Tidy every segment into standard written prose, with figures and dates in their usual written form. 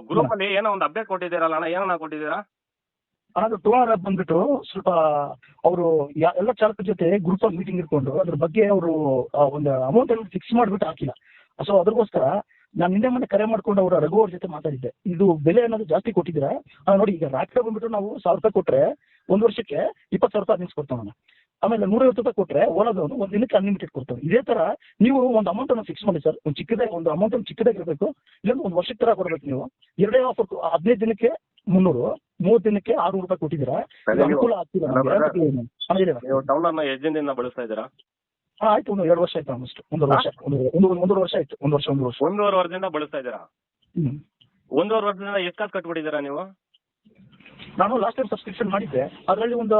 Group ಅಲ್ಲಿ ಏನೋ ಒಂದು ಅಪ್ಡೇಟ್ ಕೊಟ್ಟಿದ್ದೀರಲ್ಲ ಅಣ್ಣ, ಏನನ್ನ ಕೊಟ್ಟಿದ್ದೀರಾ? ಅದು ಟೋನರ್ ಆಪ್ ಬಂದ್ಬಿಟ್ಟು ಸ್ವಲ್ಪ ಅವರು ಎಲ್ಲ ಚಾಲಕರ ಜೊತೆ ಗ್ರೂಪ್ ಆಗಿ ಮೀಟಿಂಗ್ ಇಟ್ಕೊಂಡು ಅದ್ರ ಬಗ್ಗೆ ಅವರು ಒಂದು ಅಮೌಂಟ್ ಅನ್ನು ಫಿಕ್ಸ್ ಮಾಡಿಬಿಟ್ಟು ಹಾಕಿಲ್ಲ. ಸೊ ಅದಕ್ಕೋಸ್ಕರ ನಾನು ನಿನ್ನೆ ಮೊನ್ನೆ ಕರೆ ಮಾಡ್ಕೊಂಡು ಅವರ ರಘು ಅವ್ರ ಜೊತೆ ಮಾತಾಡಿದ್ದೆ. ಇದು ಬೆಲೆ ಅನ್ನೋದು ಜಾಸ್ತಿ ಕೊಟ್ಟಿದ್ದೀರಾ? ನೋಡಿ, ಈಗ ರಾಕೆಟ್ ಬಂದ್ಬಿಟ್ಟು ನಾವು 1000 ರೂಪಾಯಿ ಕೊಟ್ಟರೆ 1 ವರ್ಷಕ್ಕೆ 20,000 ರೂಪಾಯಿ ಅರ್ನಿಂಗ್ಸ್ ಕೊಡ್ತಾವೆ. ಆಮೇಲೆ 150 ರೂಪಾಯಿ ಕೊಟ್ಟರೆ ಓಲಾದವನು ಒಂದು ದಿನಕ್ಕೆ ಅನ್ಲಿಮಿಟೆಡ್ ಕೊಡ್ತಾವೆ. ಇದೇ ತರ ನೀವು ಒಂದು ಅಮೌಂಟ್ ಅನ್ನು ಫಿಕ್ಸ್ ಮಾಡಿ ಸರ್. ಒಂದು ಅಮೌಂಟ್ ಅನ್ನು ಚಿಕ್ಕದಾಗಿರ್ಬೇಕು, ಇಲ್ಲಾಂದ್ರೆ 1 ವರ್ಷಕ್ಕೆ ತರ ಕೊಡಬೇಕು. ನೀವು 2 ಆಫರ್ 15 ದಿನಕ್ಕೆ 300, 30 ದಿನಕ್ಕೆ 600 ರೂಪಾಯಿ ಕೊಟ್ಟಿದ್ದೀರಾ. ಅನುಕೂಲ ಆಗ್ತಿಲ್ಲ. ಎಷ್ಟು ದಿನದಿಂದ ಬಳಸ್ತಾ ಇದ್ದೀರಾ? ಆಯ್ತು, 2 ವರ್ಷ ಆಯ್ತು. ಆಲ್ಮೋಸ್ಟ್ 1 ವರ್ಷ ಆಯ್ತು. 1 ವರ್ಷ 1.5 ವರ್ಷದಿಂದ ಬಳಸ್ತಾ ಇದ್ದೀರಾ? 1.5 ವರ್ಷದಿಂದ ಎಷ್ಟು ಕಾಸು ಕಟ್ಬಿಟ್ಟಿದ್ದೀರಾ ನೀವು? ನಾನು ಲಾಸ್ಟ್ ಟೈಮ್ ಸಬ್ಸ್ಕ್ರಿಪ್ಷನ್ ಮಾಡಿದ್ದೆ, ಅದರಲ್ಲಿ ಒಂದು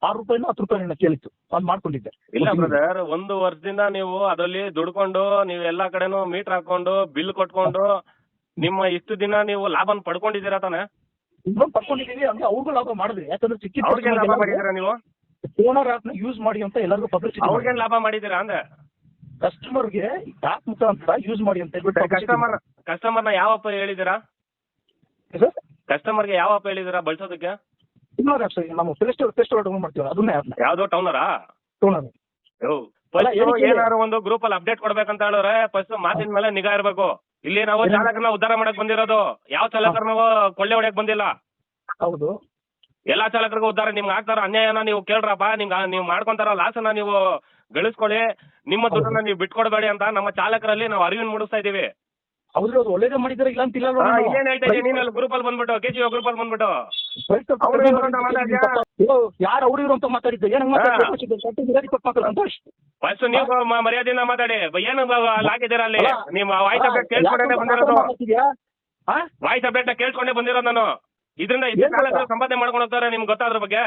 6 ರೂಪಾಯಿನ 10 ರೂಪಾಯಿನ ಕೇಳಿತ್ತು, ಅದು ಮಾಡ್ಕೊಂಡಿದ್ದೆ. ಇಲ್ಲ ಬ್ರದರ್, 1 ವರ್ಷದಿಂದ ನೀವು ಅದರಲ್ಲಿ ದುಡ್ಕೊಂಡು ನೀವು ಎಲ್ಲಾ ಕಡೆನೂ ಮೀಟರ್ ಹಾಕೊಂಡು ಬಿಲ್ ಕೊಟ್ಕೊಂಡು ನಿಮ್ಮ ಇಷ್ಟು ದಿನ ನೀವು ಲಾಭ ಪಡ್ಕೊಂಡಿದ್ದೀರಾ ತಾನೆ? ಪಡ್ಕೊಂಡಿದ್ದೀವಿ ಅಂದ್ರೆ ಅವ್ರಿಗೂ ಲಾಭ ಮಾಡಿದ್ರಿ. ಯಾಕಂದ್ರೆ ಅವ್ರಿಗೆ ಲಾಭ ಮಾಡಿದ್ದೀರಾ ನೀವು? ಓನರ್ ಆಪ್ ನ ಯೂಸ್ ಮಾಡಿ ಅಂತ ಎಲ್ಲರಿಗೂ ಪಬ್ಲಿಸಿಟಿ. ಅವ್ರಿಗೆ ಲಾಭ ಮಾಡಿದ್ದೀರಾ ಅಂದ್ರೆ? ಕಸ್ಟಮರ್ಗೆ ಆಪ್ ಮುಖಾಂತರ ಯೂಸ್ ಮಾಡಿ ಅಂತ ಕಸ್ಟಮರ್ನ ಯಾವ ಅಪ್ಪ ಹೇಳಿದ್ದೀರಾ? ಕಸ್ಟಮರ್ಗೆ ಯಾವ ಅಪ್ಪ ಹೇಳಿದ್ದೀರಾ ಬಳಸೋದಕ್ಕೆ? ಇನ್ನೊಂದು ಆಪ್ ಸರ್, ನಮ್ಮ ಪ್ಲೇ ಡೌನ್ಲೋಡ್ ಮಾಡ್ತೀವಿ, ಅದನ್ನೇ ಆಪ್. ಯಾವ್ದೋ ಟೌನರಾ? ಟೌನರ್. ಏನಾದ್ರು ಒಂದು ಗ್ರೂಪ್ ಅಲ್ಲಿ ಅಪ್ಡೇಟ್ ಕೊಡ್ಬೇಕಂತ ಹೇಳಿದ್ರೆ ಫಸ್ಟ್ ಮಾತಿನ ಮೇಲೆ ನಿಗಾ ಇರಬೇಕು. ಇಲ್ಲಿ ನಾವು ಚಾಲಕರನ್ನ ಉದ್ಧಾರ ಮಾಡಕ್ ಬಂದಿರೋದು, ಯಾವ ಚಾಲಕರನ್ನ ಕೊಳ್ಳೆ ಹೊಡೆಯಕ್ ಬಂದಿಲ್ಲ. ಹೌದು, ಎಲ್ಲಾ ಚಾಲಕರಿಗೂ ಉದ್ಧಾರ. ನಿಮ್ಗೆ ಆಗ್ತಾರ ಅನ್ಯಾಯನ ನೀವು ಕೇಳ್ರಪ್ಪ, ನೀವು ಮಾಡ್ಕೊಂತಾರ ಲಾಸನ್ನ ನೀವು ಗಳಿಸ್ಕೊಳ್ಳಿ, ನಿಮ್ಮ ದುಡ್ಡನ್ನ ನೀವು ಬಿಟ್ಕೊಡ್ಬೇಡಿ ಅಂತ ನಮ್ಮ ಚಾಲಕರಲ್ಲಿ ನಾವು ಅರಿವಿನ ಮೂಡಿಸ್ತಾ ಇದೀವಿ. ಹೌದು, ಅವ್ರು ಒಳ್ಳೇದೇ ಮಾಡಿದಾರೆ, ಇಲ್ಲ ಅಂತಿಲ್ಲ. ಏನ್ ಹೇಳ್ತಾ ಇದ್ದೀನಿ ನೀನು? ಅಲ್ಲಿ ಗ್ರೂಪ್ ಅಲ್ಲಿ ಬಂದ್ಬಿಟ್ಟು KGO ಗ್ರೂಪ್ ಅಲ್ಲಿ ಬಂದ್ಬಿಟ್ಟು ಯಾರು ಅವ್ರು ಇರೋ ಅಂತ ಮಾತಾಡಿದ್ದೆ. ಫಸ್ಟ್ ನೀವು ಮರ್ಯಾದೆಯಿಂದ ಮಾತಾಡಿ. ಏನು ಹಾಕಿದ್ದೀರಾ ಅಲ್ಲಿ? ನೀವು ವಾಯ್ಸ್ ಅಪ್ಡೇಟ್ ಕೇಳ್ಕೊಂಡೇ ಬಂದಿರೋದು. ವಾಯ್ಸ್ ಅಪ್ಡೇಟ್ ಕೇಳ್ಕೊಂಡೇ ಬಂದಿರೋದು ನಾನು. ಇದರಿಂದ ಸಂಪಾದನೆ ಮಾಡ್ಕೊಂಡು ಹೋಗ್ತಾರೆ. ನಿಮ್ಗೆ ಗೊತ್ತಾದ್ರ ಬಗ್ಗೆ?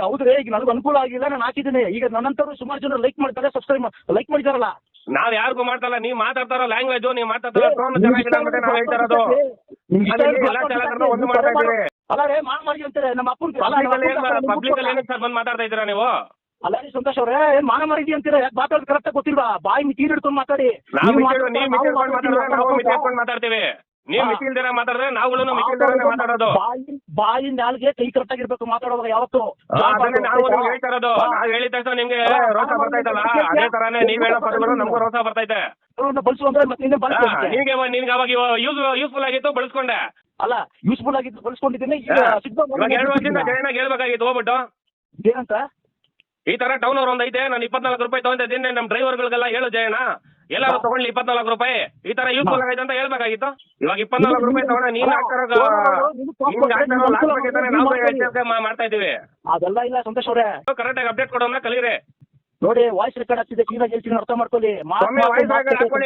ಹೌದ್ರಿ, ಈಗ ನನಗೂ ಅನುಕೂಲ ಆಗಿಲ್ಲ, ನಾನು ಹಾಕಿದ್ದೀನಿ. ಈಗ ನನ್ನಂತವ್ರು ಸುಮಾರು ಜನ ಲೈಕ್ ಮಾಡ್ತಾರೆ, ಸಬ್ಸ್ಕ್ರೈಬ್ ಲೈಕ್ ಮಾಡಿದಾರಲ್ಲ. ನಾವ್ ಯಾರಿಗೂ ಮಾಡ್ತಾರಲ್ಲ, ನೀವ್ ಮಾತಾಡ್ತಾರೋ ಲ್ಯಾಂಗ್ವೇಜ್, ನೀವ್ ಮಾತಾಡ್ತಾರ ಟೋನ್ ಚೆನ್ನಾಗಿದೆ ಅಂತ ನಾವು ಹೇಳ್ತಾ ಇರೋದು. ಎಲ್ಲಾ ಚಾಲಕರನ್ನ ಒಂದು ಮಾಡ್ತಾ ಇದ್ದೀವಿ. ಪಬ್ಲಿಕ್ ಅಲ್ಲಿ ಏನಕ್ಕೆ ಸರ್ ಬಂದ್ ಮಾತಾಡ್ತಾ ಇದ್ದೀರಾ ನೀವು? ಅಲ್ಲ ರೀ ಸಂತೋಷ್ ಅವ್ರೆ, ಮಾನ ಮರಿದಿ ಅಂತೀರಾ? ಯಾಕೆ ಮಾತಾಡೋದು ಕರೆಕ್ಟ್ ಗೊತ್ತಿಲ್ವಾ? ಬಾಯಿ ಮಿತಿ ಹಿಡ್ಕೊಂಡು ಮಾತಾಡಿ. ನಾವು ಮಿತಿಳ್ಕೊಂಡು ಮಾತಾಡ್ತೀವಿ. ನೀವು ಮಿತಿಲ್ದಿರ ಮಾತಾಡಿದ್ರೆ ನಾವುಗಳು ಮಿತಿಲ್ದಿರ ಮಾತಾಡೋದು. ಬಾಯಿ ನಾಲ್ಗೆ ಕೈ ಕರೆಕ್ಟ್ ಆಗಿರ್ಬೇಕು ಮಾತಾಡೋವಾಗ ಯಾವತ್ತು. ನಾವು ಹೇಳ್ತಾ ಇರೋದು, ನಾವ್ ಹೇಳಿದ ತಕ್ಷಣ ನಿಮ್ಗೆ ರೋಷ ಬರ್ತೈತಲ್ಲ, ಅದೇ ತರಾನೇ ನೀವ್ ಹೇಳೋ ಪದಗಳು ನಮಗೂ ರೋಷ ಬರ್ತೈತೆ. ನಿನ್ಗೆ ಅವಾಗ ಯೂಸ್ಫುಲ್ ಆಗಿತ್ತು, ಬಳಸ್ಕೊಂಡೆ. ಅಲ್ಲ, ಯೂಸ್ಫುಲ್ ಆಗಿತ್ತು, ಬಳಸ್ಕೊಂಡಿದ್ದೀನಿ. 2 ವರ್ಷದಿಂದ ಜಯನಾಗ ಹೇಳ್ಬೇಕಾಗಿತ್ತು ಹೋಗ್ಬಿಟ್ಟು. ಏನಂತ ಈ ತರ ಟೌನ್ ಅವ್ರ ಒಂದ್ ಐತೆ, ನಾನು 24 ರೂಪಾಯಿ ತಗೊಂಡಿದ್ದೀನಿ, ನಮ್ ಡ್ರೈವರ್ಗಳಿಗೆಲ್ಲ ಹೇಳು ಜಯಣ್ಣ, ಎಲ್ಲಾರು ತಗೊಳ್ಳಿ 24 ರೂಪಾಯಿ, ಈ ತರ ಯೂಸ್ಫುಲ್ ಆಗೈತೆ ಅಂತ ಹೇಳ್ಬೇಕಾಗಿತ್ತು. ಇವಾಗ 24 ರೂಪಾಯಿ ತಗೊಂಡ ನೀನ್ ಮಾಡ್ತಾ ಇದೀವಿ. ಅದೆಲ್ಲ ಇಲ್ಲ ಸಂತೋಷ್ ಅವ್ರೆ, ಕರೆಕ್ಟ್ ಆಗಿ ಅಪ್ಡೇಟ್ ಕೊಡೋಣ ಕಲೀರಿ. ನೋಡಿ, ವಾಯ್ಸ್ ರೆಕಾರ್ಡ್ ಆಗ್ತಿದೆ, ಕ್ಲೀನಾಗಿ ಹೇಳ್ತೀನಿ, ಅರ್ಥ ಮಾಡ್ಕೊಳ್ಳಿ.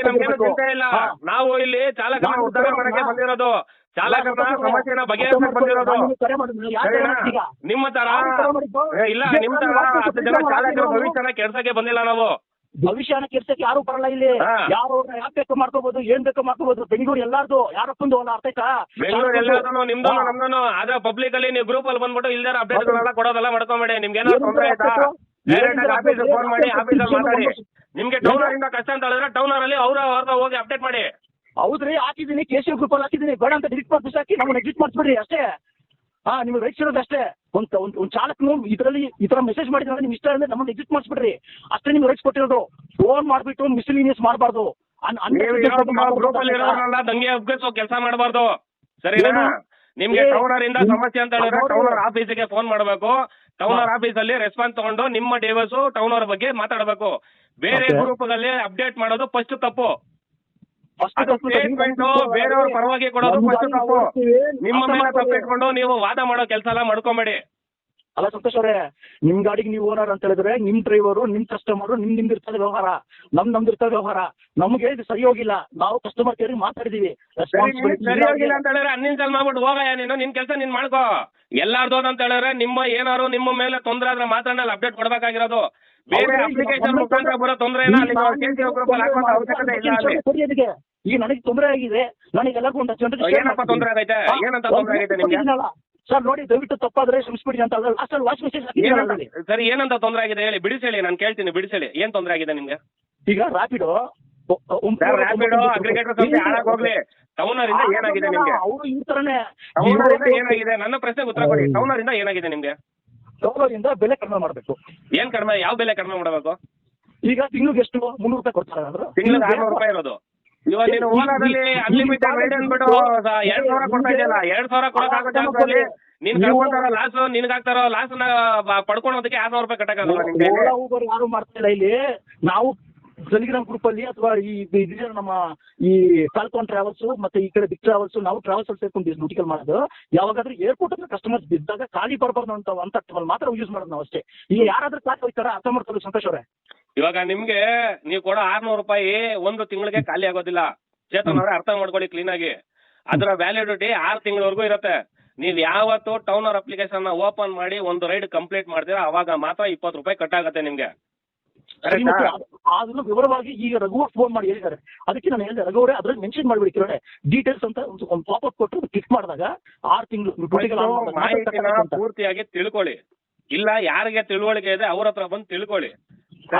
ನಮ್ಗೇನು ಚಿಂತೆ ಇಲ್ಲ. ನಾವು ಇಲ್ಲಿ ಚಾಲಕನ ಉದ್ಧಾರ ಮಾಡಕ್ಕೆ ಬಂದಿರೋದು, ಚಾಲಕನ ಸಮಸ್ಯೆನ ಬಗೆಹರಿಸಕ್ಕೆ ಬಂದಿರೋದು. ನಿಮ್ಮ ತರ ಇಲ್ಲ, ನಿಮ್ಮ ತರ 10 ಜನ ಚಾಲಕರ ಭವಿಷ್ಯನ ಕೆಡ್ಸಕ್ಕೆ ಬಂದಿಲ್ಲ ನಾವು. ಭವಿಷ್ಯನ ಕೆಡ್ಸಕ್ಕೆ ಯಾರು ಬರಲ್ಲ ಇಲ್ಲಿ. ಯಾರು ಯಾಕೆ ಬೇಕು ಮಾಡ್ಕೋಬಹುದು, ಏನ್ ಬೇಕೋ ಮಾಡ್ಕೋಬಹುದು. ಬೆಂಗಳೂರು ಎಲ್ಲಾರ್ದು, ಯಾರಪ್ಪಂದು ಅಲ್ಲ, ಅರ್ಥ ಆಯ್ತಾ? ಬೆಂಗಳೂರು ಎಲ್ಲಾರ್ದು, ನಿಮ್ದು ನಮ್ದು. ಆದ್ರೆ ಪಬ್ಲಿಕ್ ಅಲ್ಲಿ ನೀವು ಗ್ರೂಪ್ ಅಲ್ಲಿ ಬಂದ್ಬಿಟ್ಟು ಇಲ್ದಾರ ಅಪ್ಡೇಟ್ ಕೊಡೋದೆಲ್ಲ ಮಾಡ್ಕೊಂಬೇಡಿ. ನಿಮ್ಗೆ ಏನಾದ್ರು ತೊಂದರೆ ಆಯ್ತಾ ಡೈರೆಕ್ಟ್ ಆಫೀಸ್ ಫೋನ್ ಮಾಡಿ, ಆಫೀಸಲ್ಲಿ ಮಾತಾಡಿ. ನಿಮ್ಗೆ ಟೌನರ್ ಇಂದ ಕಷ್ಟ ಅಂತ ಹೇಳಿದ್ರೆ ಟೌನರ್ ಅಲ್ಲಿ ಅವ್ರ ಹೋಗಿ ಅಪ್ಡೇಟ್ ಮಾಡಿ. ಹೌದ್ರಿ, ಹಾಕಿದ್ದೀನಿ, KCO ಗ್ರೂಪ್ ಅಲ್ಲಿ ಹಾಕಿದ್ದೀನಿ. ಬೇಡ ಅಂತ ಡಿಲೀಟ್ ಮಾಡಿ ಬಿಸಾಕಿ ನಮ್ಮನ್ನ ಎಕ್ಸಿಟ್ ಮಾಡಿಸ್ಬಿಡ್ರಿ ಅಷ್ಟೇ. ನಿಮ್ಗೆ ರೈಟ್ಸ್ ಇರೋದು ಅಷ್ಟೇ. ಒಂದು ಚಾಲಕನು ಇದರಲ್ಲಿ ಈ ತರ ಮೆಸೇಜ್ ಮಾಡಿದ್ರೆ ನಿಮ್ಗೆ ಇಷ್ಟ ಅಂದ್ರೆ ನಮ್ಮನ್ನ ಎಕ್ಸಿಟ್ ಮಾಡಿಸ್ಬಿಡ್ರಿ ಅಷ್ಟೇ. ನಿಮ್ಗೆ ರೈಟ್ಸ್ ಕೊಟ್ಟಿರೋದು. ಫೋನ್ ಮಾಡ್ಬಿಟ್ಟು ಮಿಸ್ಲಿನಿಯಸ್ ಮಾಡಬಾರ್ದು. ಗ್ರೂಪ್ ಅಲ್ಲಿ ಇರೋಲ್ಲ, ದಂಗೆ ಒಪ್ಪಿಸೋ ಕೆಲಸ ಮಾಡಬಾರ್ದು, ಸರಿನಾ? ನಿಮ್ಗೆ ಟೌನರ್ ಇಂದ ಸಮಸ್ಯೆ ಅಂತ ಹೇಳಿದ್ರೆ ಟೌನರ್ ಆಫೀಸಿಗೆ ಫೋನ್ ಮಾಡಬೇಕು. ಟೌನರ್ ಆಫೀಸ್ ಅಲ್ಲಿ ರೆಸ್ಪಾನ್ಸ್ ತಗೊಂಡು ನಿಮ್ಮ ಡಿವೈಸ್ ಟೌನರ್ ಬಗ್ಗೆ ಮಾತಾಡಬೇಕು. ಬೇರೆ ಗ್ರೂಪ್ ಅಲ್ಲಿ ಅಪ್ಡೇಟ್ ಮಾಡೋದು ಫಸ್ಟ್ ತಪ್ಪು. ಸ್ಟೇಟ್ಮೆಂಟ್ ಬೇರೆಯವ್ರ ಪರವಾಗಿ ಕೊಡೋದು ಫಸ್ಟ್ ತಪ್ಪು. ನಿಮ್ಮ ಮೇಲೆ ತಪ್ಪಿಟ್ಕೊಂಡು ನೀವು ವಾದ ಮಾಡೋ ಕೆಲಸ ಎಲ್ಲ ಮಾಡ್ಕೊಂಬೇಡಿ. ಅಲ್ಲ ಸಂತೋಷ್ ಅವರೇ, ನಿಮ್ ಗಾಡಿಗೆ ನೀವು ಓನರ್ ಅಂತ ಹೇಳಿದ್ರೆ ನಿಮ್ ಡ್ರೈವರು, ನಿಮ್ ಕಸ್ಟಮರ್, ನಿಮ್ದಿರ್ತದೆ ವ್ಯವಹಾರ, ನಮ್ದಿರ್ತದೆ ವ್ಯವಹಾರ. ನಮ್ಗೆ ಇದು ಸರಿ ಹೋಗಿಲ್ಲ, ನಾವು ಕಸ್ಟಮರ್ ಕೇರ್ ಮಾತಾಡಿದೀವಿ. ಸರಿ ಹೋಗಿಲ್ಲ ಅಂತ ಹೇಳಿದ್ರೆ ಅನ್ಇನ್ಸ್ಟಾಲ್ ಮಾಡ್ಬಿಟ್ಟು ಹೋಗಯ್ಯ ನೀನು, ನಿನ್ ಕೆಲಸ ನೀನ್ ಮಾಡ್ಕೋ. ಎಲ್ಲಾರ್ದು ಅಂತ ಹೇಳಿದ್ರೆ ಏನಾರು ನಿಮ್ಮ ಮೇಲೆ ತೊಂದರೆ ಆದ್ರೆ ಮಾತ್ರ ಅಪ್ಡೇಟ್ ಕೊಡ್ಬೇಕಾಗಿರೋದು. ಬೇರೆ ಅಪ್ಲಿಕೇಶನ್ ಮುಖಾಂತರ ಬರೋ ತೊಂದರೆ ಅವಶ್ಯಕತೆ ಇಲ್ಲ. ಈಗ ನನಗೆ ತೊಂದರೆ ಆಗಿದೆ, ನನಗೆ ಎಲ್ಲರಿಗೂ ಒಂದು ಏನಪ್ಪ ತೊಂದರೆ ಆಗೈತೆ? ಏನಂತ ತೊಂದರೆ ಆಗೈತೆ ನಿಮ್ಗೆ? ಸರ್ ನೋಡಿ, ದಯವಿಟ್ಟು ತಪ್ಪಾದ್ರೆ ಕ್ಷಮಿಸ್ಬಿಡಿ ಅಂತ ವಾಯ್ಸ್ ಮೆಸೇಜ್. ಸರಿ, ಏನಂತ ತೊಂದರೆ ಆಗಿದೆ ಹೇಳಿ, ಬಿಡಿಸಿ ಹೇಳಿ, ನಾನು ಕೇಳ್ತೀನಿ, ಬಿಡಿಸಿ ಹೇಳಿ. ಏನ್ ತೊಂದರೆ ಆಗಿದೆ ನಿಮ್ಗೆ? ಈಗ ರಾಪಿಡೋ ಸರ್ ರ್ಯಾಪಿಡೋ ಅಗ್ರಿಗೇಟರ್ ಸಂಸ್ಥೆ ಹಾಳಾಗ್ ಹೋಗ್ಲಿ, ಟೌನರ್ ಇಂದ ಏನಾಗಿದೆ ನಿಮ್ಗೆ? ಅವರು ಈ ತರನೇ ಟೌನರ್ ಇಂದ ಏನಾಗಿದೆ? ನನ್ನ ಪ್ರಶ್ನೆಗೆ ಉತ್ತರ ಕೊಡಿ. ಟೌನರ್ ಇಂದ ಏನಾಗಿದೆ ನಿಮ್ಗೆ? ಟೌನರಿಂದ ಬೆಲೆ ಕಡಿಮೆ ಮಾಡಬೇಕು. ಏನ್ ಕಡಿಮೆ? ಯಾವ ಬೆಲೆ ಕಡಿಮೆ ಮಾಡಬೇಕು? ಈಗ ತಿಂಗಳಿಗೆ ಎಷ್ಟು 300 ರೂಪಾಯಿ ಕೊಡ್ತಾರೆ ಅಂದ್ರೆ ತಿಂಗಳಿಗೆ 600 ರೂಪಾಯಿ ಇರೋದು. ಇವಾಗ ನೀನು ಓಲಾದಲ್ಲಿ ಅನ್ಲಿಮಿಟೆಡ್ ರೈಡ್ ಅಂದ್ಬಿಟ್ಟು 2000 ಕೊಡ್ತಾ ಇದೆಯಲ್ಲ, 2000 ಕೊಡಕ್ಕಾಗೋ ಜಾಗದಲ್ಲಿ ನೀನ್ ಕಳ್ಕೊಂತಾರೋ ಲಾಸ್, ನಿನ್ಗಾಗ್ತಾರೋ ಲಾಸ್ ನ ಪಡ್ಕೊಳೋದಕ್ಕೆ 600 ರೂಪಾಯಿ ಕಟ್ಟಕ್ಕಾಗಲ್ಲ ನಿಮ್ಗೆ. ಓಲಾ ಊಬರ್ ಯಾರು ಮಾಡ್ತಾ ಇಲ್ಲ ಇಲ್ಲಿ. ನಾವು ಟೆಲಿಗ್ರಾಮ್ ಗ್ರೂಪ್ ಅಲ್ಲಿ ಅಥವಾ ಈ ನಮ್ಮ ಈ ಫಾಲ್ಕಾನ್ ಟ್ರಾವೆಲ್ಸ್ ಮತ್ತೆ ಈ ಕಡೆ ಬಿಗ್ ಟ್ರಾವೆಲ್ಸ್, ನಾವು ಟ್ರಾವೆಲ್ಸ್ ಅಲ್ಲಿ ಸೇರ್ಕೊಂಡು ಡ್ಯೂಟಿಕಲ್ ಮಾಡೋದು. ಯಾವಾಗಾದ್ರೂ ಏರ್ಪೋರ್ಟ್ ಹತ್ರ ಕಸ್ಟಮರ್ಸ್ ಬಿದ್ದಾಗ ಖಾಲಿ ಬರಬಾರ್ದು ಅಂತ ಮಾತ್ರ ಯೂಸ್ ಮಾಡೋದು ನಾವು ಅಷ್ಟೇ. ಈಗ ಯಾರಾದ್ರೂ ಕ್ಲಾಸ್ ಹೋಗ್ತಾರ ಅರ್ಥ ಮಾಡ್ಕೊಳ್ಳಿ ಸಂತೋಷ್ ಅವರೇ. ಇವಾಗ ನಿಮ್ಗೆ ನೀವು ಕೊಡೋ 600 ರೂಪಾಯಿ ಒಂದು ತಿಂಗಳಿಗೆ ಖಾಲಿ ಆಗೋದಿಲ್ಲ. ಚೇತನ್ ಅವರೇ ಅರ್ಥ ಮಾಡ್ಕೊಳ್ಳಿ ಕ್ಲೀನ್ ಆಗಿ. ಅದರ ವ್ಯಾಲಿಡಿಟಿ 6 ತಿಂಗಳವರೆಗೂ ಇರುತ್ತೆ. ನೀವ್ ಯಾವತ್ತು ಟೌನರ್ ಅಪ್ಲಿಕೇಶನ್ ಓಪನ್ ಮಾಡಿ ಒಂದು ರೈಡ್ ಕಂಪ್ಲೀಟ್ ಮಾಡ್ತೀರಾ ಅವಾಗ ಮಾತ್ರ 20 ರೂಪಾಯಿ ಕಟ್ ಆಗುತ್ತೆ ನಿಮ್ಗೆ. ಅದನ್ನು ವಿವರವಾಗಿ ಈಗ ರಘು ಫೋನ್ ಮಾಡಿ ಹೇಳಿದ್ದಾರೆ. ಅದಕ್ಕೆ ನಾನು ಹೇಳಿದೆ, ರಘು ಅವರೇ ಅದ್ರಲ್ಲಿ ಮೆನ್ಷನ್ ಮಾಡ್ಬಿಡಿ ಕೆಳಗಡೆ ಡೀಟೇಲ್ಸ್ ಅಂತ ಒಂದು ಪಾಪಪ್ ಕೊಟ್ಟು ಕ್ಲಿಕ್ ಮಾಡಿದಾಗ 6 ತಿಂಗಳು ಮಾಹಿತಿನ ಪೂರ್ತಿಯಾಗಿ ತಿಳ್ಕೊಳ್ಳಿ. ಇಲ್ಲ ಯಾರಿಗೆ ತಿಳುವಳಿಕೆ ಇದೆ ಅವ್ರ ಹತ್ರ ಬಂದು ತಿಳ್ಕೊಳ್ಳಿ.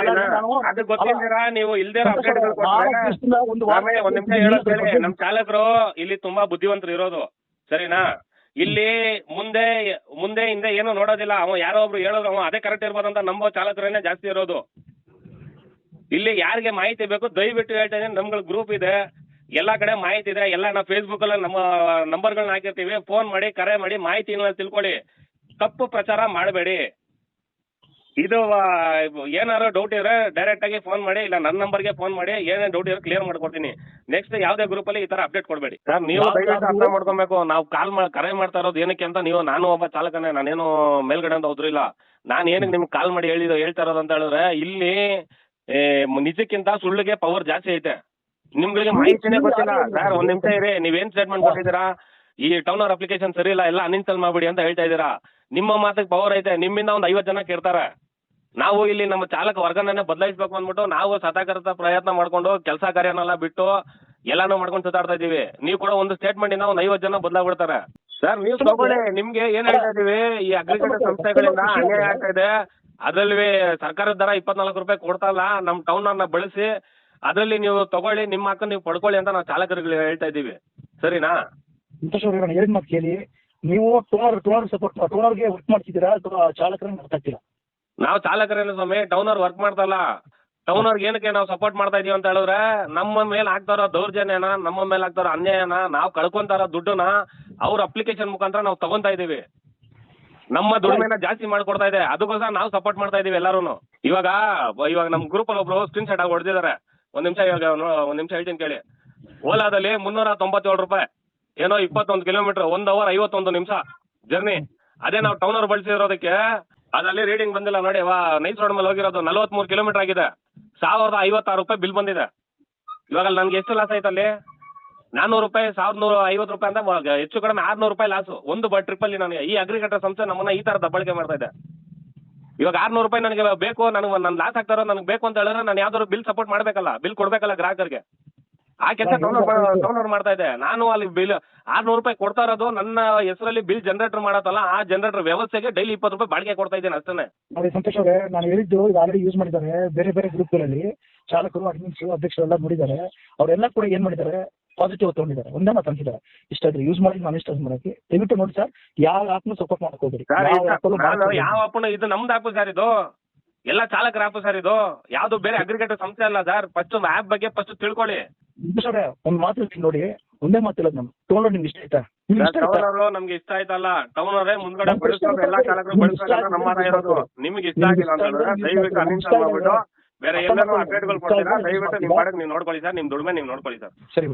ಅದು ಗೊತ್ತಿದ್ದೀರಾ ನೀವು ಇಲ್ದೇ ಅಪ್ಡೇಟ್ಗಳು ಕೊಟ್ರೆ ಒಂದ್ ನಿಮಿಷ ಹೇಳೋದ್ ಹೇಳಿ. ನಮ್ ಚಾಲಕರು ಇಲ್ಲಿ ತುಂಬಾ ಬುದ್ಧಿವಂತರು ಇರೋದು, ಸರಿನಾ? ಇಲ್ಲಿ ಮುಂದೆ ಹಿಂದೆ ಏನು ನೋಡೋದಿಲ್ಲ. ಅವ ಯಾರೋ ಒಬ್ರು ಹೇಳೋದು ಅವ ಅದೇ ಕರೆಕ್ಟ್ ಇರ್ಬೋದಂತ ನಂಬೋ ಚಾಲಕರೇನೆ ಜಾಸ್ತಿ ಇರೋದು. ಇಲ್ಲಿ ಯಾರಿಗೆ ಮಾಹಿತಿ ಬೇಕು ದಯವಿಟ್ಟು ಹೇಳ್ತಾ ಇದ್ದೀನಿ, ನಮ್ಗಳ ಗ್ರೂಪ್ ಇದೆ, ಎಲ್ಲಾ ಕಡೆ ಮಾಹಿತಿ ಇದೆ. ಎಲ್ಲ ನಾವು ಫೇಸ್ಬುಕ್ ಅಲ್ಲಿ ನಮ್ಮ ನಂಬರ್ಗಳನ್ನ ಹಾಕಿರ್ತೀವಿ. ಫೋನ್ ಮಾಡಿ, ಕರೆ ಮಾಡಿ, ಮಾಹಿತಿನ ತಿಳ್ಕೊಳ್ಳಿ. ತಪ್ಪು ಪ್ರಚಾರ ಮಾಡಬೇಡಿ. ಇದು ಏನಾದ್ರು ಡೌಟ್ ಇದ್ರೆ ಡೈರೆಕ್ಟ್ ಆಗಿ ಫೋನ್ ಮಾಡಿ, ಇಲ್ಲ ನನ್ನ ನಂಬರ್ಗೆ ಫೋನ್ ಮಾಡಿ. ಏನೇನು ಡೌಟ್ ಇದ್ರೆ ಕ್ಲಿಯರ್ ಮಾಡ್ಕೊಡ್ತೀನಿ. ನೆಕ್ಸ್ಟ್ ಯಾವ್ದೇ ಗ್ರೂಪ್ ಅಲ್ಲಿ ಈ ತರ ಅಪ್ಡೇಟ್ ಕೊಡಬೇಡಿ ಸರ್. ನೀವು ದಯವಿಟ್ಟು ಅರ್ಥ ಮಾಡ್ಕೊಬೇಕು. ನಾವು ಕರೆ ಮಾಡ್ತಾ ಇರೋದು ಏನಕ್ಕೆ ಅಂತ. ನಾನು ಒಬ್ಬ ಚಾಲಕನೇ, ನಾನೇನು ಮೇಲ್ಗಡೆ ಅಂತ ಹೋದ್ರಿಲ್ಲ. ನಾನು ಏನಕ್ಕೆ ನಿಮ್ಗೆ ಕಾಲ್ ಮಾಡಿ ಹೇಳ್ತಾ ಇರೋದು ಅಂತ ಹೇಳಿದ್ರೆ, ಇಲ್ಲಿ ನಿಜಕ್ಕಿಂತ ಸುಳ್ಳಿಗೆ ಪವರ್ ಜಾಸ್ತಿ ಐತೆ. ನಿಮ್ಗಳಿಗೆ ಮಾಹಿತಿನೇ ಗೊತ್ತಿಲ್ಲ ಸರ್. ಒಂದ್ ನಿಮಿಷ ಇರಿ. ನೀವೇನ್ ಸ್ಟೇಟ್ಮೆಂಟ್ ಕೊಟ್ಟಿದ್ದೀರಾ? ಈ ಟೌನರ್ ಅಪ್ಲಿಕೇಶನ್ ಸರಿ ಇಲ್ಲ, ಎಲ್ಲ ಅನ್ಇನ್ಸ್ಟಾಲ್ ಮಾಡ್ಬಿಡಿ ಅಂತ ಹೇಳ್ತಾ ಇದ್ದೀರಾ. ನಿಮ್ಮ ಮಾತಿಗೆ ಪವರ್ ಐತೆ. ನಿಮ್ಮಿಂದ ಒಂದು 50 ಜನ ಕೇಳ್ತಾರೆ. ನಾವು ಇಲ್ಲಿ ನಮ್ಮ ಚಾಲಕ ವರ್ಗನೇ ಬದಲಾಯಿಸಬೇಕು ಅಂದ್ಬಿಟ್ಟು ನಾವು ಸತಾಕರ್ತ ಪ್ರಯತ್ನ ಮಾಡ್ಕೊಂಡು ಕೆಲಸ ಕಾರ್ಯನೆಲ್ಲ ಬಿಟ್ಟು ಎಲ್ಲಾನು ಮಾಡ್ಕೊಂಡು ಸುತ್ತಾಡ್ತಾ ಇದೀವಿ. ನೀವು ಕೂಡ ಒಂದು ಸ್ಟೇಟ್ಮೆಂಟ್ ಇಂದ ಒಂದು 50 ಜನ ಬದಲಾಗ್ಬಿಡ್ತಾರೆ ಸರ್. ನೀವು ತಗೊಳ್ಳಿ. ನಿಮ್ಗೆ ಏನ್ ಹೇಳ್ತಾ ಇದೀವಿ, ಈ ಅಗ್ರಿಕಲ್ಚರ್ ಸಂಸ್ಥೆಗಳಿಂದ ಅನ್ಯಾಯ ಆಗ್ತಾ ಇದೆ. ಅದ್ರಲ್ಲಿ ಸರ್ಕಾರದ ದರ 24 ರೂಪಾಯಿ ಕೊಡ್ತಾ ಇಲ್ಲ. ನಮ್ ಟೌನರ್ನ ಬಳಸಿ ಅದ್ರಲ್ಲಿ ನೀವು ತಗೊಳ್ಳಿ, ನಿಮ್ಮ ಹಕ್ಕ ನೀವು ಪಡ್ಕೊಳ್ಳಿ ಅಂತ ನಾವು ಚಾಲಕರಿಗೆ ಹೇಳ್ತಾ ಇದೀವಿ, ಸರಿನಾ? ಹೇಳಿದ ಮಾತು ಕೇಳಿ. ನೀವು ಟೋನರ್ ಸಪೋರ್ಟ್ ಟೋನರ್ಗೆ ವರ್ಕ್ ಮಾಡ್ತಿದ್ದೀರಾ ಅಥವಾ ಚಾಲಕರನ್ನ ಅರ್ಥ ಆಗ್ತೀರಾ? ನಾವು ಚಾಲಕರೇನು ಸ್ವಾಮಿ, ಟೌನರ್ ವರ್ಕ್ ಮಾಡ್ತಲ್ಲ. ಟೌನರ್ಗೆ ಏನಕ್ಕೆ ನಾವು ಸಪೋರ್ಟ್ ಮಾಡ್ತಾ ಇದೀವಿ ಅಂತ ಹೇಳಿದ್ರೆ, ನಮ್ಮ ಮೇಲೆ ಆಗ್ತಾರೋ ದೌರ್ಜನ್ಯನ, ನಮ್ಮ ಮೇಲೆ ಆಗ್ತಾರೋ ಅನ್ಯಾಯನ, ನಾವು ಕಳ್ಕೊಂತಾರೋ ದುಡ್ಡನ್ನ ಅವ್ರ ಅಪ್ಲಿಕೇಶನ್ ಮುಖಾಂತರ ನಾವು ತಗೊಂತಾ ಇದೀವಿ. ನಮ್ಮ ದುಡಿಮೆನ ಜಾಸ್ತಿ ಮಾಡ್ಕೊಡ್ತಾ ಇದೆ. ಅದಕ್ಕೋಸ್ಕರ ನಾವು ಸಪೋರ್ಟ್ ಮಾಡ್ತಾ ಇದೀವಿ ಎಲ್ಲಾರು. ಇವಾಗ ನಮ್ ಗ್ರೂಪ್ ಅಲ್ಲಿ ಒಬ್ರು ಸ್ಕ್ರೀನ್ ಶಾಟ್ ಆಗಿ ಹೊಡೆದಿದ್ದಾರೆ. ಒಂದ್ ನಿಮಿಷ ಹೇಳ್ತೀನಿ ಕೇಳಿ. ಓಲಾದಲ್ಲಿ 397 ರೂಪಾಯಿ, ಏನೋ 21 ಕಿಲೋಮೀಟರ್, 1 ಅವರ್ 51 ನಿಮಿಷ ಜರ್ನಿ. ಅದೇ ನಾವು ಟೌನರ್ ಬಳಸಿರೋದಕ್ಕೆ ಅದ್ರಲ್ಲಿ ರೀಡಿಂಗ್ ಬಂದಿಲ್ಲ ನೋಡಿ. ನೈಸ್ ರೋಡ್ ಮೇಲೆ ಹೋಗಿರೋದು 43 ಕಿಲೋಮೀಟರ್ ಆಗಿದೆ. 1056 ರೂಪಾಯಿ ಬಿಲ್ ಬಂದಿದೆ. ಇವಾಗ ನನ್ಗೆ ಎಷ್ಟು ಲಾಸ್ ಆಯ್ತಲ್ಲಿ? 400 ರೂಪಾಯಿ, 1150 ರೂಪಾಯಿ ಅಂತ ಹೆಚ್ಚು ಕಡಿಮೆ 600 ರೂಪಾಯಿ ಲಾಸು ಒಂದು ಟ್ರಿಪ್ ಅಲ್ಲಿ. ನನಗೆ ಈ ಅಗ್ರಿಕಲ್ಚರ್ ಸಂಸ್ಥೆ ನಮ್ಮನ್ನ ಈ ತರ ದಬ್ಬಳಿಕೆ ಮಾಡ್ತಾ ಇದೆ. ಇವಾಗ 600 ರೂಪಾಯಿ ನನಗೆ ಬೇಕು, ನನಗೆ ನನ್ನ ಲಾಸ್ ಆಗ್ತಾರೋ ನನಗೆ ಬೇಕು ಅಂತ ಹೇಳಿದ್ರೆ ನಾನು ಯಾವ್ದಾದ್ರು ಬಿಲ್ ಸಪೋರ್ಟ್ ಮಾಡ್ಬೇಕಲ್ಲ, ಬಿಲ್ ಕೊಡ್ಬೇಕಲ್ಲ ಗ್ರಾಹಕರಿಗೆ. ಆ ಕೆಲಸ ಟೌನರ್ ಮಾಡ್ತಾ ಇದೆ. ನಾನು ಅಲ್ಲಿ ಬಿಲ್ 600 ರೂಪಾಯಿ ಕೊಡ್ತಾ ಇರೋದು ನನ್ನ ಹೆಸರಲ್ಲಿ ಬಿಲ್ ಜನರೇಟರ್ ಮಾಡತ್ತಲ್ಲ, ಆ ಜನರೇಟರ್ ವ್ಯವಸ್ಥೆಗೆ ಡೈಲಿ 20 ರೂಪಾಯಿ ಬಾಡಿಗೆ ಕೊಡ್ತಾ ಇದ್ದೀನಿ ಅಷ್ಟೇ. ನೋಡಿ ಸಂತೋಷ್ ಅವರೇ, ನಾನು ಹೇಳಿದ್ದು ಇದು ಆಲ್ರೆಡಿ ಯೂಸ್ ಮಾಡಿದ್ದಾರೆ. ಬೇರೆ ಬೇರೆ ಗ್ರೂಪ್ಗಳಲ್ಲಿ ಚಾಲಕರು, ಅಡ್ಮಿನ್ಸ್, ಅಧ್ಯಕ್ಷರೆಲ್ಲ ನೋಡಿದ್ದಾರೆ. ಅವರೆಲ್ಲ ಕೂಡ ಏನ್ ಮಾಡಿದ್ದಾರೆ, ಪಾಸಿಟಿವ್ ತಗೊಂಡಿದ್ದಾರೆ. ಒಂದೇ ಮಾತು ಅಂತಿದ್ದಾರೆ, ಇಷ್ಟಾದ್ರೆ ಯೂಸ್ ಮಾಡಿ ನಾನು ಇಷ್ಟ ಮಾಡೋಕೆ. ದಯವಿಟ್ಟು ನೋಡಿ ಸರ್, ಯಾವ ಆಪ್ನು ಸಪೋರ್ಟ್ ಮಾಡಕ್ ಹೋಗ್ಬೇಡಿ. ಯಾವ ಆಪ್ನು ಇದು ನಮ್ದು ಆಪ್ ಸರ್, ಇದು ಎಲ್ಲ ಚಾಲಕರ ಆಪ್ ಸರ್. ಇದು ಯಾವ್ದು ಬೇರೆ ಅಗ್ರಿಗೇಟರ್ ಸಂಸ್ಥೆ ಅಲ್ಲ ಸರ್. ಫಸ್ಟ್ ಆಪ್ ಬಗ್ಗೆ ಫಸ್ಟ್ ತಿಳ್ಕೊಳ್ಳಿ. ಒಂದ್ ಮಾತು ನೋಡಿ, ಒಂದೇ ಮಾತಿಲ್ಲ. ನಮ್ ಟೋನರ್ ನಿಮ್ಗೆ ಇಷ್ಟ ಆಯ್ತಾ? ಟೌನರ್ ನಮ್ಗೆ ಇಷ್ಟ ಆಯ್ತಲ್ಲ. ಟೌನರೇ ಮುಂದ್ಗಡೆ ಬಳಸೋದು, ಎಲ್ಲಾ ಚಾಲಕರು ಬಳಸೋದು ನಮ್ಮ ಇರೋದು. ನಿಮ್ಗೆ ಇಷ್ಟ ಆಗಿಲ್ಲ ಅಂತಂದ್ರೆ ದಯವಿಟ್ಟು ಅನ್ಇನ್ಸ್ಟಾಲ್ ಮಾಡ್ಬಿಟ್ಟು ಬೇರೆ ಎಲ್ಲಾನು ಅಪ್ಡೇಟ್ಗಳು ಕೊಡ್ತೀರಾ. ದಯವಿಟ್ಟು ನಿಮ್ ಮಾಡಕ್ ನೀವು ನೋಡ್ಕೊಳ್ಳಿ ಸರ್. ನಿಮ್ ದುಡಿಮೆ ನೀವು ನೋಡ್ಕೊಳ್ಳಿ ಸರ್. ಸರಿ.